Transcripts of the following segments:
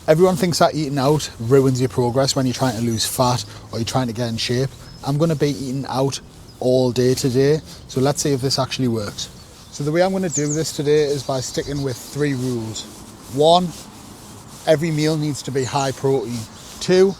Everyone thinks that eating out ruins your progress when you're trying to lose fat or you're trying to get in shape. I'm going to be eating out all day today, so let's see if this actually works. So the way I'm going to do this today is by sticking with 3 rules. 1, every meal needs to be high protein. 2,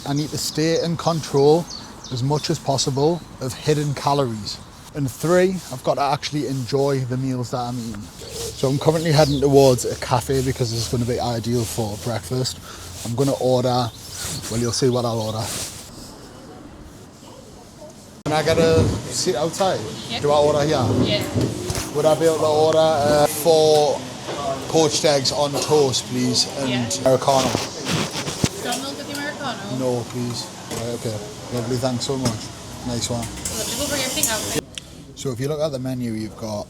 I need to stay in control as much as possible of hidden calories. And 3, I've got to actually enjoy the meals that I'm eating. So I'm currently heading towards a cafe because this is going to be ideal for breakfast. I'm going to order, well, you'll see what I'll order. Can I get a seat outside? Yeah. Do I order here? Yeah. Would I be able to order 4 poached eggs on toast, please, and Americano? Don't milk with the Americano? No, please. Right, okay. Lovely, thanks so much. Nice one. Lovely, we'll bring everything out. So if you look at the menu, you've got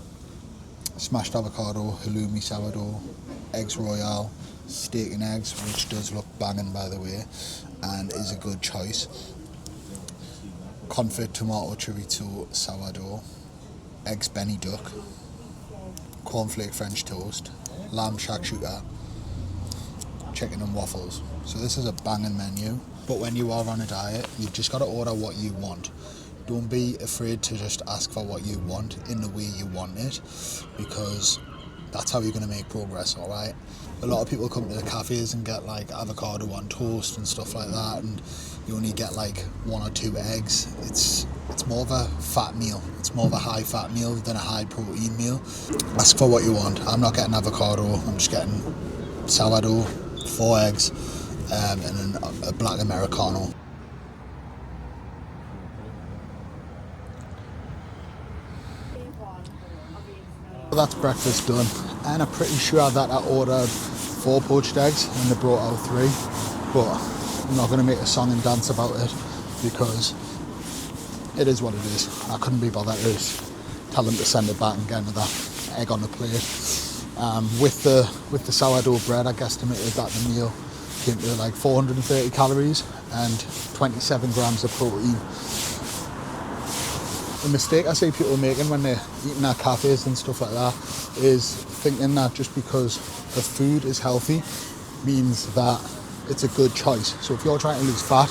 smashed avocado, halloumi sourdough, eggs royale, steak and eggs, which does look banging by the way, and is a good choice. Confit tomato chorizo sourdough, eggs Benny duck, cornflake French toast, lamb shakshuka, chicken and waffles. So this is a banging menu, but when you are on a diet, you've just got to order what you want. Don't be afraid to just ask for what you want in the way you want it, because that's how you're going to make progress, alright? A lot of people come to the cafes and get like avocado on toast and stuff like that, and you only get like 1 or 2 eggs. It's more of a fat meal. It's more of a high fat meal than a high protein meal. Ask for what you want. I'm not getting avocado, I'm just getting sourdough, 4 eggs, and then a black Americano. That's breakfast done, and I'm pretty sure that I ordered 4 poached eggs and they brought out 3, but I'm not going to make a song and dance about it because it is what it is. I couldn't be bothered to tell them to send it back and get another egg on the plate. With the sourdough bread, I guesstimated that the meal came to like 430 calories and 27 grams of protein. The mistake I see people making when they're eating at cafes and stuff like that is thinking that just because the food is healthy means that it's a good choice. So if you're trying to lose fat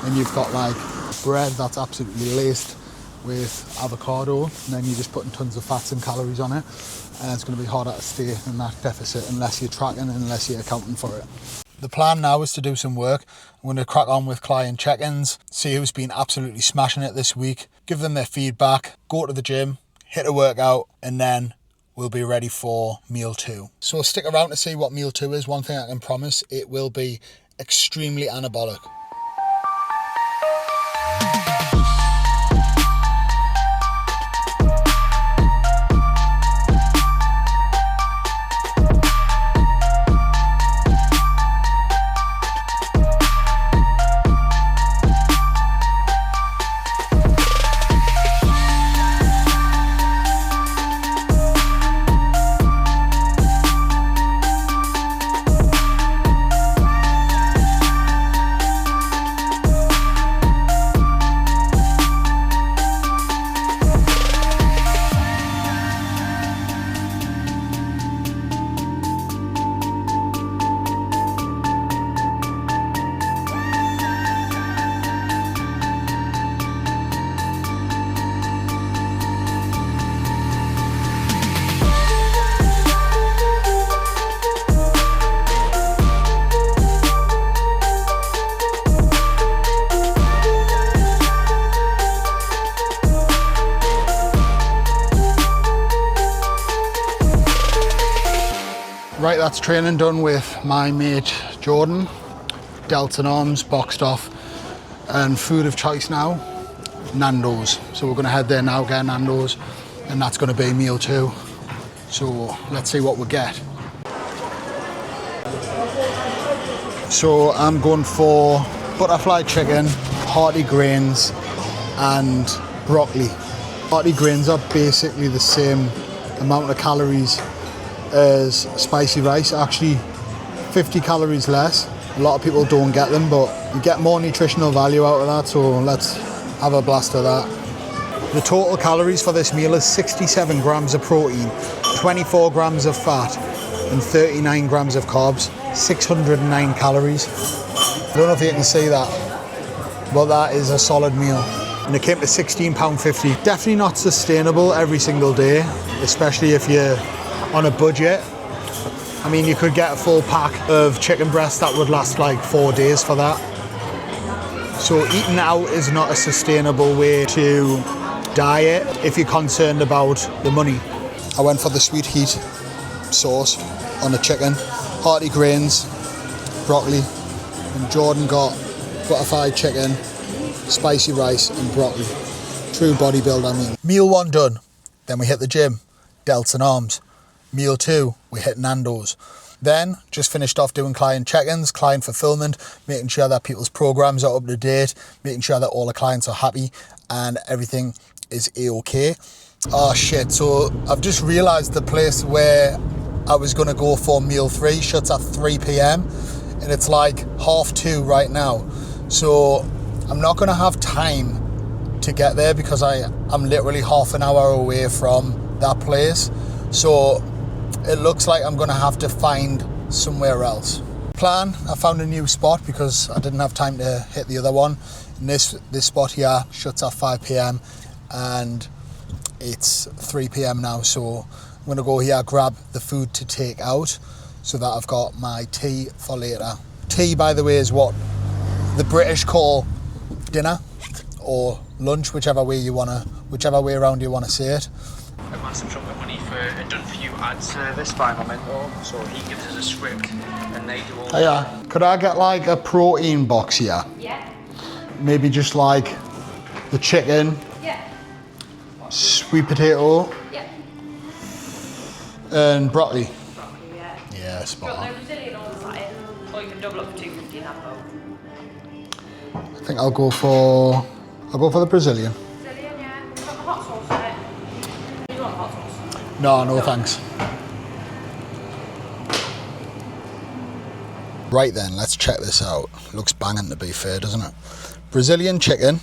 and you've got like bread that's absolutely laced with avocado, and then you're just putting tons of fats and calories on it, and it's going to be harder to stay in that deficit unless you're tracking and unless you're accounting for it. The plan now is to do some work. I'm going to crack on with client check-ins, see who's been absolutely smashing it this week, give them their feedback, go to the gym, hit a workout, and then we'll be ready for meal 2. So stick around to see what meal 2 is. One thing I can promise, it will be extremely anabolic. Right, that's training done with my mate Jordan. Delts and arms boxed off, and food of choice now, Nando's. So we're going to head there now, get Nando's, and that's going to be meal 2. So let's see what we get. So I'm going for butterfly chicken, hearty grains, and broccoli. Hearty grains are basically the same amount of calories as spicy rice, actually 50 calories less. A lot of people don't get them, but you get more nutritional value out of that, so let's have a blast of that. The total calories for this meal is 67 grams of protein, 24 grams of fat and 39 grams of carbs. 609 calories. I don't know if you can see that, but that is a solid meal. And it came to £16.50. Definitely not sustainable every single day, especially if you're on a budget. I mean, you could get a full pack of chicken breast that would last like 4 days for that. So eating out is not a sustainable way to diet if you're concerned about the money. I went for the sweet heat sauce on the chicken, hearty grains, broccoli, and Jordan got butterfly chicken, spicy rice and broccoli. True bodybuilder meal. Meal 1 done. Then we hit the gym, delts and arms. Meal 2, we hit Nando's. Then just finished off doing client check-ins, client fulfillment, making sure that people's programs are up to date, making sure that all the clients are happy and everything is a-okay. Oh shit, so I've just realised the place where I was going to go for meal 3 shuts at 3 p.m. and it's like 2:30 right now. So I'm not going to have time to get there because I'm literally half an hour away from that place. So it looks like I'm going to have to find somewhere else. Plan, I found a new spot because I didn't have time to hit the other one. And this spot here shuts at 5 p.m. and it's 3 p.m. now. So I'm going to go here, grab the food to take out so that I've got my tea for later. Tea, by the way, is what the British call dinner or lunch, whichever way around you want to say it. A massive chunk of money for a done-for-you ad service by Nando, so he gives us a script and they do all Oh, yeah. Could I get like a protein box here? Yeah. Maybe just like the chicken, Yeah. sweet potato, Yeah. and broccoli. Broccoli, yeah. Yeah, spot on. No Brazilian on the side, or you can double up for £2.50 and have both. I think I'll go for the Brazilian. Brazilian, yeah. We've got the hot sauce on it. You want hot sauce? No, thanks. Right then, let's check this out. Looks banging to be fair, doesn't it? Brazilian chicken.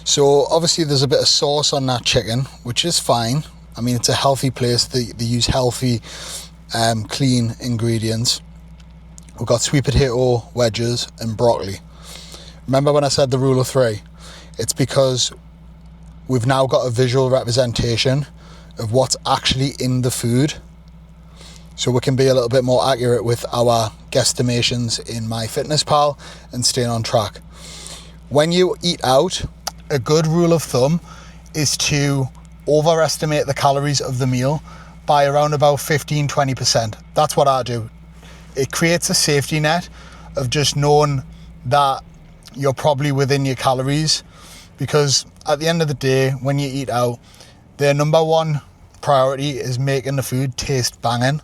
So obviously there's a bit of sauce on that chicken, which is fine. I mean, it's a healthy place. They use healthy, clean ingredients. We've got sweet potato wedges and broccoli. Remember when I said the rule of 3? It's because we've now got a visual representation of what's actually in the food. So we can be a little bit more accurate with our guesstimations in MyFitnessPal and staying on track. When you eat out, a good rule of thumb is to overestimate the calories of the meal by around about 15-20%. That's what I do. It creates a safety net of just knowing that you're probably within your calories, because at the end of the day, when you eat out, their number one priority is making the food taste banging.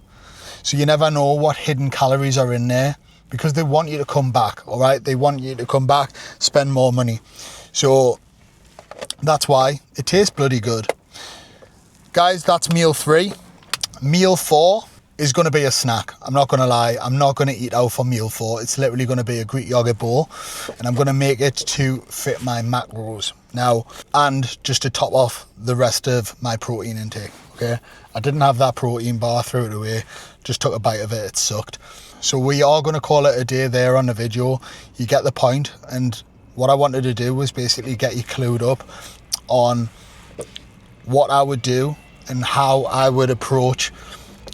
So you never know what hidden calories are in there because they want you to come back, all right? They want you to come back, spend more money. So that's why it tastes bloody good. Guys, that's meal 3. Meal 4 is going to be a snack. I'm not going to lie. I'm not going to eat out for meal 4. It's literally going to be a Greek yogurt bowl and I'm going to make it to fit my macros. Now, and just to top off the rest of my protein intake, okay? I didn't have that protein bar, threw it away, just took a bite of it, it sucked. So we are going to call it a day there on the video. You get the point, and what I wanted to do was basically get you clued up on what I would do and how I would approach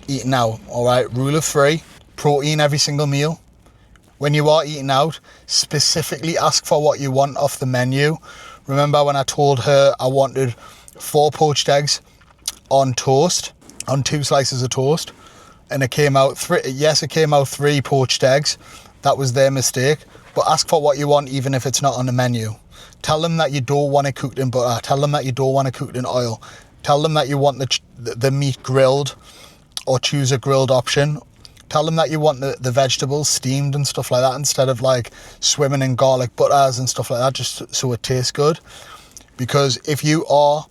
eating out, all right? Rule of 3, protein every single meal. When you are eating out, specifically ask for what you want off the menu. Remember when I told her I wanted 4 poached eggs on toast, on 2 slices of toast, and it came out 3. Yes, it came out 3 poached eggs. That was their mistake. But ask for what you want, even if it's not on the menu. Tell them that you don't want it cooked in butter. Tell them that you don't want it cooked in oil. Tell them that you want the meat grilled, or choose a grilled option. Tell them that you want the vegetables steamed and stuff like that, instead of like swimming in garlic butters and stuff like that, just so it tastes good. Because if you are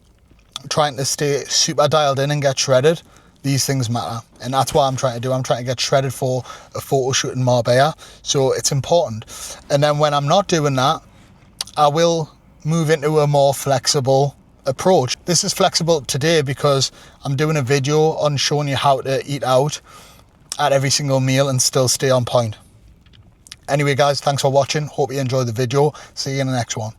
trying to stay super dialed in and get shredded, these things matter. And that's what I'm trying to do. I'm trying to get shredded for a photo shoot in Marbella. So it's important. And then when I'm not doing that, I will move into a more flexible approach. This is flexible today because I'm doing a video on showing you how to eat out at every single meal and still stay on point. Anyway guys, thanks for watching. Hope you enjoyed the video. See you in the next one.